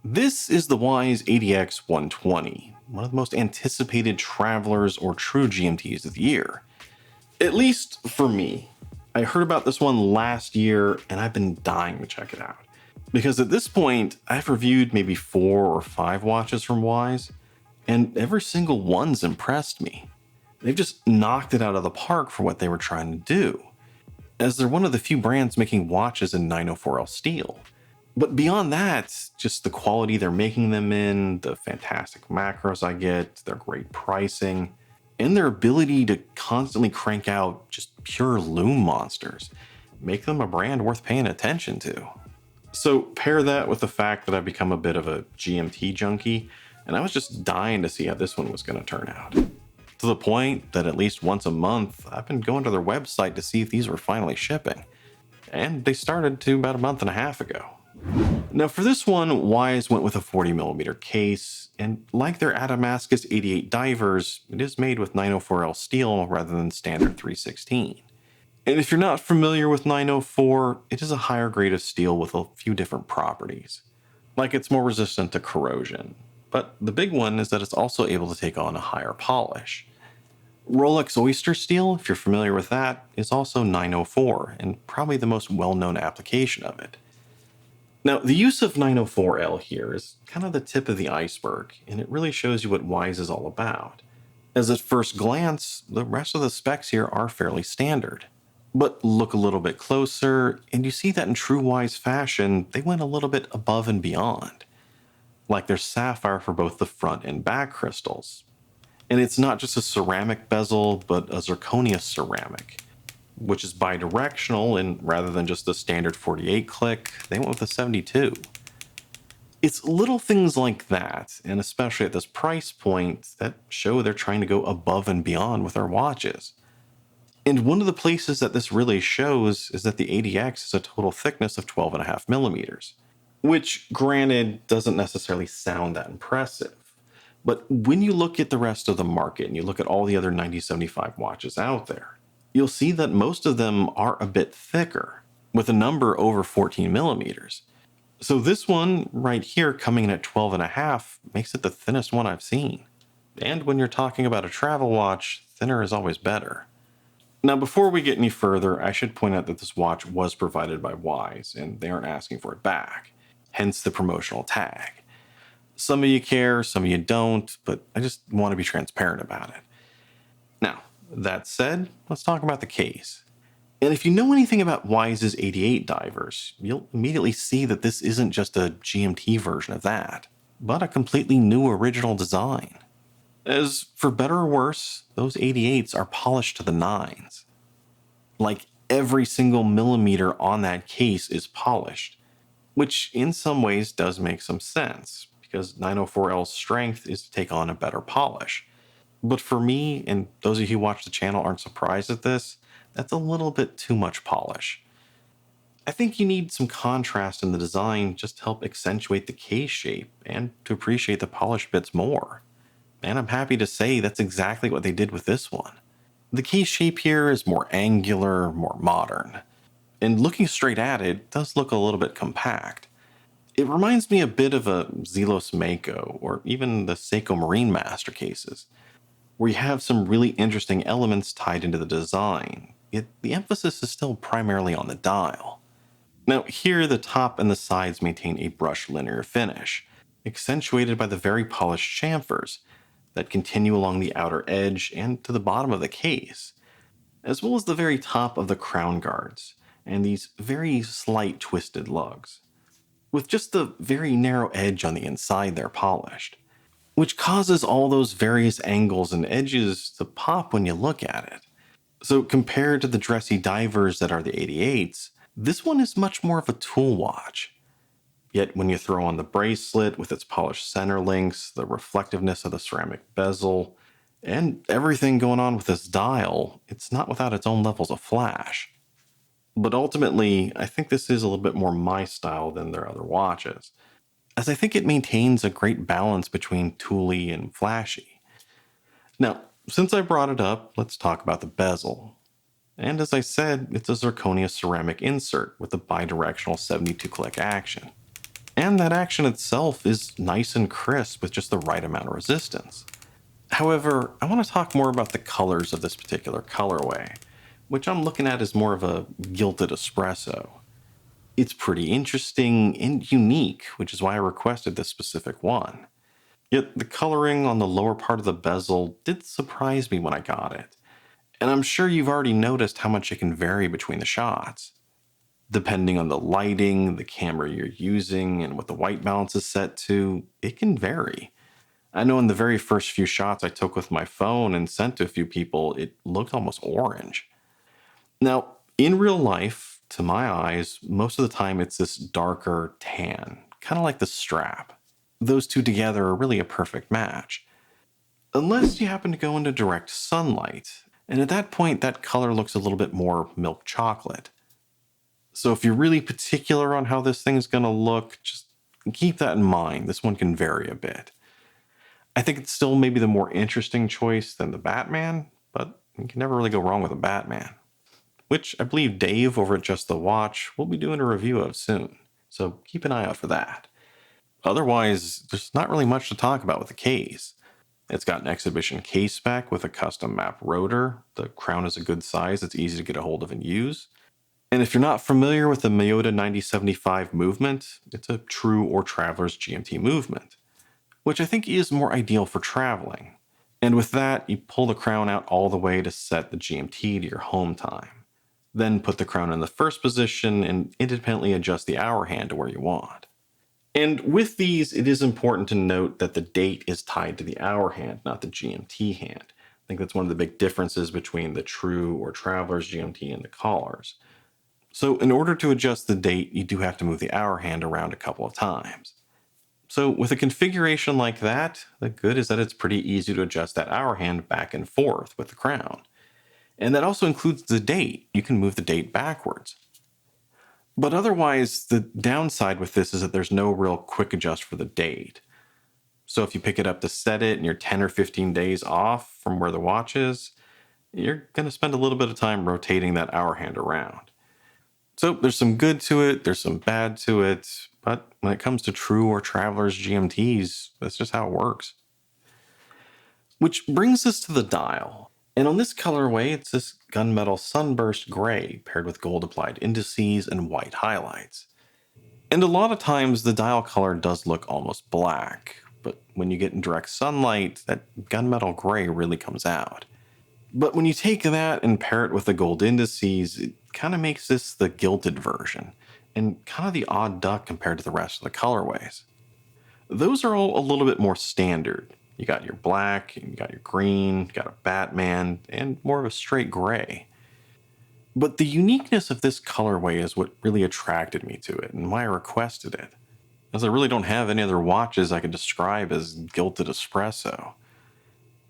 This is the Wise ADX120, one of the most anticipated Travlers or True GMTs of the year. At least for me. I heard about this one last year and I've been dying to check it out. Because at this point, I've reviewed maybe 4 or 5 watches from Wise, and every single one's impressed me. They've just knocked it out of the park for what they were trying to do, as they're one of the few brands making watches in 904L steel. But beyond that, just the quality they're making them in, the fantastic macros I get, their great pricing, and their ability to constantly crank out just pure LUME monsters make them a brand worth paying attention to. So pair that with the fact that I've become a bit of a GMT junkie, and I was just dying to see how this one was going to turn out. To the point that at least once a month, I've been going to their website to see if these were finally shipping. And they started to about a month and a half ago. Now for this one, Wise went with a 40mm case, and like their Damascus 88 divers, it is made with 904L steel rather than standard 316. And if you're not familiar with 904, it is a higher grade of steel with a few different properties. Like it's more resistant to corrosion, but the big one is that it's also able to take on a higher polish. Rolex Oystersteel, if you're familiar with that, is also 904 and probably the most well-known application of it. Now, the use of 904L here is kind of the tip of the iceberg, and it really shows you what Wise is all about. As at first glance, the rest of the specs here are fairly standard. But look a little bit closer, and you see that in true Wise fashion, they went a little bit above and beyond. Like their sapphire for both the front and back crystals. And it's not just a ceramic bezel, but a zirconia ceramic, which is bidirectional, and rather than just the standard 48 click, they went with a 72. It's little things like that, and especially at this price point, that show they're trying to go above and beyond with their watches. And one of the places that this really shows is that the ADX has a total thickness of 12.5mm, which granted doesn't necessarily sound that impressive. But when you look at the rest of the market and you look at all the other 9075 watches out there, you'll see that most of them are a bit thicker, with a number over 14mm. So this one right here coming in at 12.5 makes it the thinnest one I've seen. And when you're talking about a travel watch, thinner is always better. Now, before we get any further, I should point out that this watch was provided by Wise, and they aren't asking for it back, hence the promotional tag. Some of you care, some of you don't, but I just want to be transparent about it. Now, that said, let's talk about the case. And if you know anything about Wise's 88 divers, you'll immediately see that this isn't just a GMT version of that, but a completely new original design. As for better or worse, those 88s are polished to the nines. Like every single millimeter on that case is polished, which in some ways does make some sense, because 904L's strength is to take on a better polish. But for me, and those of you who watch the channel aren't surprised at this, that's a little bit too much polish. I think you need some contrast in the design just to help accentuate the case shape and to appreciate the polished bits more. And I'm happy to say that's exactly what they did with this one. The case shape here is more angular, more modern. And looking straight at it, it does look a little bit compact. It reminds me a bit of a Zelos Mako, or even the Seiko Marine Master cases, where you have some really interesting elements tied into the design, yet the emphasis is still primarily on the dial. Now here the top and the sides maintain a brushed linear finish, accentuated by the very polished chamfers that continue along the outer edge and to the bottom of the case, as well as the very top of the crown guards, and these very slight twisted lugs, with just the very narrow edge on the inside there polished, which causes all those various angles and edges to pop when you look at it. So compared to the dressy divers that are the 88s, this one is much more of a tool watch. Yet when you throw on the bracelet with its polished center links, the reflectiveness of the ceramic bezel, and everything going on with this dial, it's not without its own levels of flash. But ultimately, I think this is a little bit more my style than their other watches, as I think it maintains a great balance between tooly and flashy. Now, since I brought it up, let's talk about the bezel. And as I said, it's a zirconia ceramic insert with a bidirectional 72 click action. and that action itself is nice and crisp with just the right amount of resistance. However, I want to talk more about the colors of this particular colorway, which I'm looking at as more of a gilded espresso. It's pretty interesting and unique, which is why I requested this specific one. Yet the coloring on the lower part of the bezel did surprise me when I got it, and I'm sure you've already noticed how much it can vary between the shots. Depending on the lighting, the camera you're using, and what the white balance is set to, it can vary. I know in the very first few shots I took with my phone and sent to a few people, it looked almost orange. Now, in real life, to my eyes, most of the time it's this darker tan, kind of like the strap. Those two together are really a perfect match. Unless you happen to go into direct sunlight, and at that point that color looks a little bit more milk chocolate. So if you're really particular on how this thing's going to look, just keep that in mind. This one can vary a bit. I think it's still maybe the more interesting choice than the Batman, but you can never really go wrong with a Batman, which I believe Dave over at Just the Watch will be doing a review of soon, so keep an eye out for that. Otherwise, there's not really much to talk about with the case. It's got an exhibition case spec with a custom map rotor. The crown is a good size, it's easy to get a hold of and use. And if you're not familiar with the Miyota 9075 movement, it's a true or Travlers GMT movement, which I think is more ideal for traveling. And with that, you pull the crown out all the way to set the GMT to your home time. Then put the crown in the first position and independently adjust the hour hand to where you want. And with these, it is important to note that the date is tied to the hour hand, not the GMT hand. I think that's one of the big differences between the True or Travlers GMT and the Collars. So in order to adjust the date, you do have to move the hour hand around a couple of times. So with a configuration like that, the good is that it's pretty easy to adjust that hour hand back and forth with the crown. And that also includes the date. You can move the date backwards. But otherwise, the downside with this is that there's no real quick adjust for the date. So if you pick it up to set it and you're 10 or 15 days off from where the watch is, you're going to spend a little bit of time rotating that hour hand around. So there's some good to it, there's some bad to it, but when it comes to True or Travlers GMTs, that's just how it works. Which brings us to the dial. And on this colorway, it's this gunmetal sunburst gray paired with gold applied indices and white highlights. And a lot of times the dial color does look almost black, but when you get in direct sunlight, that gunmetal gray really comes out. But when you take that and pair it with the gold indices, it kind of makes this the gilded version, and kind of the odd duck compared to the rest of the colorways. Those are all a little bit more standard. You got your black, you got your green, you got a Batman, and more of a straight gray. But the uniqueness of this colorway is what really attracted me to it, and why I requested it, as I really don't have any other watches I could describe as gilded espresso.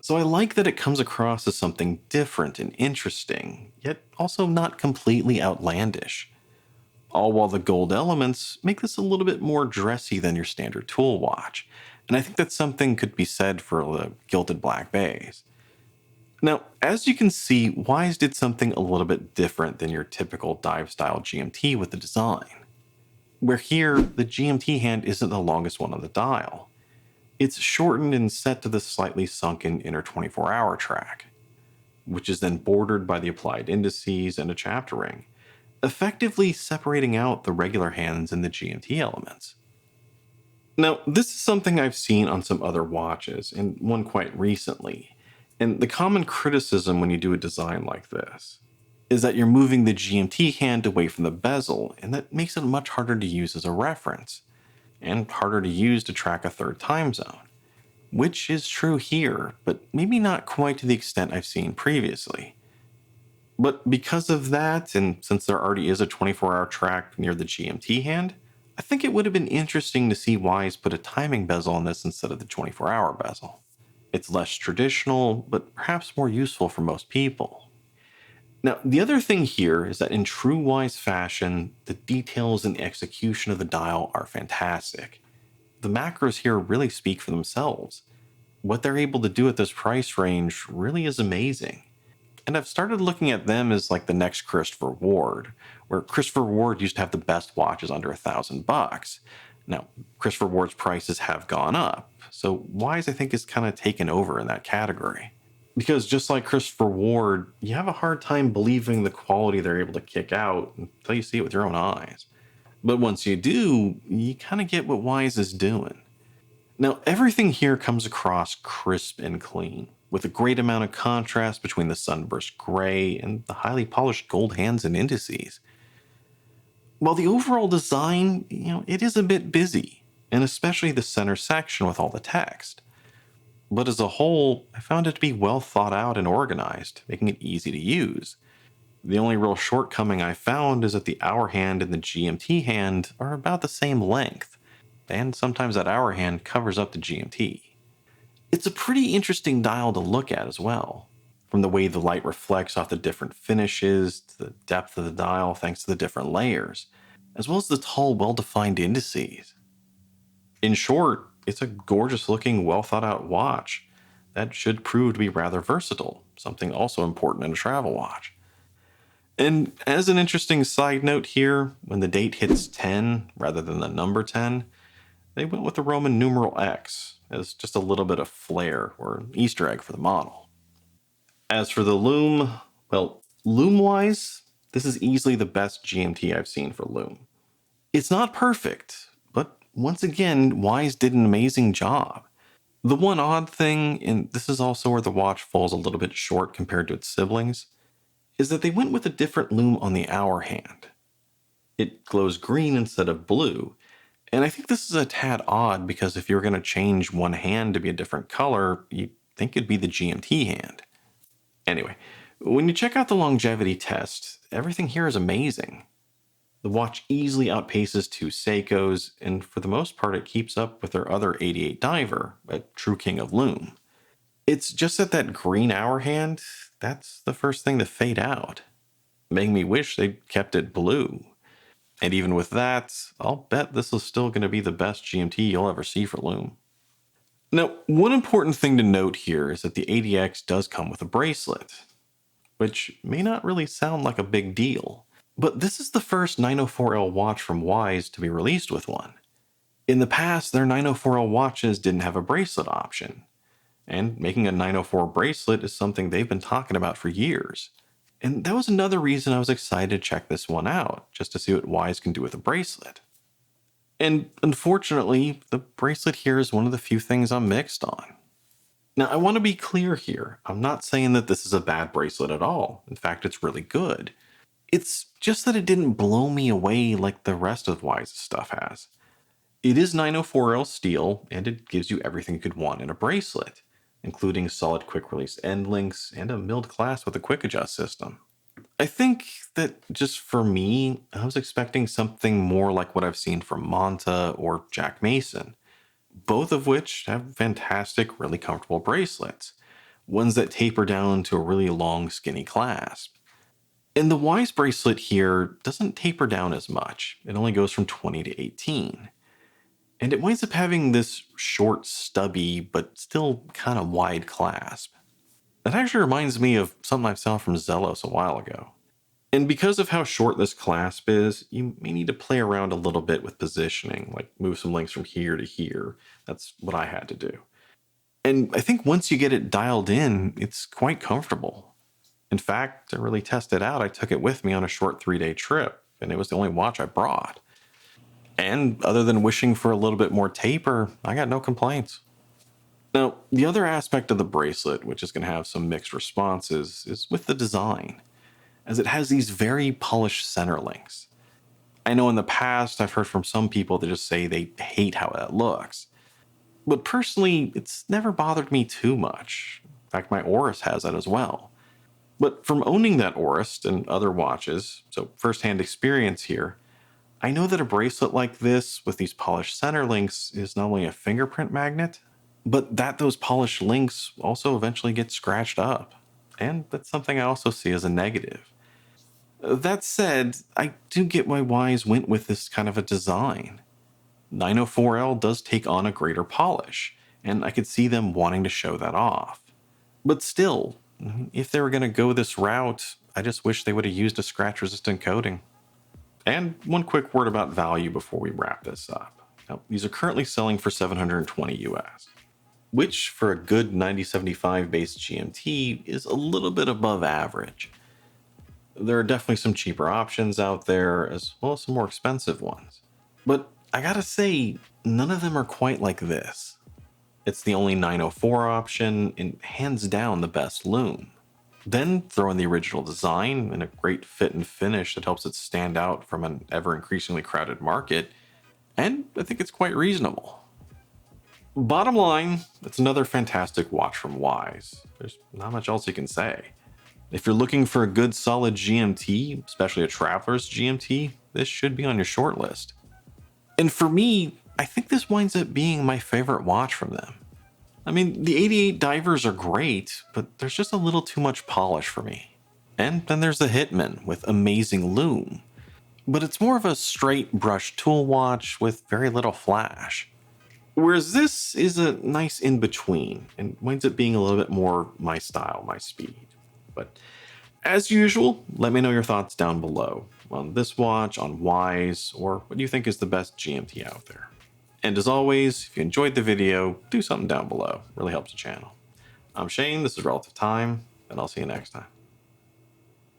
So I like that it comes across as something different and interesting, yet also not completely outlandish. All while the gold elements make this a little bit more dressy than your standard tool watch, and I think that something could be said for the gilded black bays. Now, as you can see, Wise did something a little bit different than your typical dive style GMT with the design. Where here, the GMT hand isn't the longest one on the dial. It's shortened and set to the slightly sunken inner 24-hour track, which is then bordered by the applied indices and a chapter ring, effectively separating out the regular hands and the GMT elements. Now, this is something I've seen on some other watches, and one quite recently, and the common criticism when you do a design like this is that you're moving the GMT hand away from the bezel, and that makes it much harder to use as a reference, and harder to use to track a third time zone. Which is true here, but maybe not quite to the extent I've seen previously. But because of that, and since there already is a 24-hour track near the GMT hand, I think it would have been interesting to see Wise put a timing bezel on this instead of the 24-hour bezel. It's less traditional, but perhaps more useful for most people. Now, the other thing here is that in true Wise fashion, the details and execution of the dial are fantastic. The macros here really speak for themselves. What they're able to do at this price range really is amazing. And I've started looking at them as like the next Christopher Ward, where Christopher Ward used to have the best watches under $1,000. Now, Christopher Ward's prices have gone up, so Wise, I think, is kind of taken over in that category. Because just like Christopher Ward, you have a hard time believing the quality they're able to kick out until you see it with your own eyes. But once you do, you kind of get what Wise is doing. Now, everything here comes across crisp and clean, with a great amount of contrast between the sunburst gray and the highly polished gold hands and indices. While the overall design, it is a bit busy, and especially the center section with all the text. But as a whole, I found it to be well thought out and organized, making it easy to use. The only real shortcoming I found is that the hour hand and the GMT hand are about the same length, and sometimes that hour hand covers up the GMT. It's a pretty interesting dial to look at as well, from the way the light reflects off the different finishes to the depth of the dial thanks to the different layers, as well as the tall, well-defined indices. In short, it's a gorgeous looking, well thought out watch that should prove to be rather versatile, something also important in a travel watch. And as an interesting side note here, when the date hits 10 rather than the number 10, they went with the Roman numeral X as just a little bit of flair or an Easter egg for the model. As for the Lume, well, Lume wise, this is easily the best GMT I've seen for Lume. It's not perfect, but once again, Wise did an amazing job. The one odd thing, and this is also where the watch falls a little bit short compared to its siblings, is that they went with a different lume on the hour hand. It glows green instead of blue, and I think this is a tad odd because if you're going to change one hand to be a different color, you'd think it'd be the GMT hand. Anyway, when you check out the longevity test, everything here is amazing. The watch easily outpaces two Seikos, and for the most part it keeps up with their other 88 diver, a true king of lume. It's just that green hour hand, that's the first thing to fade out, making me wish they'd kept it blue. And even with that, I'll bet this is still going to be the best GMT you'll ever see for lume. Now, one important thing to note here is that the ADX does come with a bracelet, which may not really sound like a big deal, but this is the first 904L watch from Wise to be released with one. In the past, their 904L watches didn't have a bracelet option, and making a 904 bracelet is something they've been talking about for years. And that was another reason I was excited to check this one out, just to see what Wise can do with a bracelet. And unfortunately, the bracelet here is one of the few things I'm mixed on. Now, I want to be clear here. I'm not saying that this is a bad bracelet at all. In fact, it's really good. It's just that it didn't blow me away like the rest of Wise's stuff has. It is 904L steel, and it gives you everything you could want in a bracelet, including solid quick release end links and a milled clasp with a quick adjust system. I think that just for me, I was expecting something more like what I've seen from Monta or Jack Mason, both of which have fantastic, really comfortable bracelets, ones that taper down to a really long, skinny clasp. And the Wise bracelet here doesn't taper down as much. It only goes from 20 to 18. And it winds up having this short, stubby, but still kind of wide clasp. That actually reminds me of something I saw from Zelos a while ago. And because of how short this clasp is, you may need to play around a little bit with positioning, like move some links from here to here. That's what I had to do. And I think once you get it dialed in, it's quite comfortable. In fact, to really test it out, I took it with me on a short 3-day trip, and it was the only watch I brought. And other than wishing for a little bit more taper, I got no complaints. Now, the other aspect of the bracelet, which is going to have some mixed responses, is with the design, as it has these very polished center links. I know in the past I've heard from some people that just say they hate how that looks. But personally, it's never bothered me too much. In fact, my Oris has that as well. But from owning that Oris and other watches, so firsthand experience here, I know that a bracelet like this with these polished center links is not only a fingerprint magnet, but that those polished links also eventually get scratched up. And that's something I also see as a negative. That said, I do get why Wise went with this kind of a design. 904L does take on a greater polish, and I could see them wanting to show that off. But still, if they were going to go this route, I just wish they would have used a scratch-resistant coating. And one quick word about value before we wrap this up. Now, these are currently selling for $720 US, which for a good 9075 based GMT is a little bit above average. There are definitely some cheaper options out there, as well as some more expensive ones. But I gotta say, none of them are quite like this. It's the only 904 option, and hands down the best LUME. Then throw in the original design and a great fit and finish that helps it stand out from an ever increasingly crowded market, and I think it's quite reasonable. Bottom line, it's another fantastic watch from Wise. There's not much else you can say. If you're looking for a good solid GMT, especially a Travlers GMT, this should be on your short list. And for me, I think this winds up being my favorite watch from them. I mean, the 88 divers are great, but there's just a little too much polish for me. And then there's the Hitman with amazing LUME, but it's more of a straight brush tool watch with very little flash. Whereas this is a nice in between and winds up being a little bit more my style, my speed. But as usual, let me know your thoughts down below on this watch, on Wise, or what you think is the best GMT out there. And as always, if you enjoyed the video, do something down below. It really helps the channel. I'm Shane, this is Relative Time, and I'll see you next time.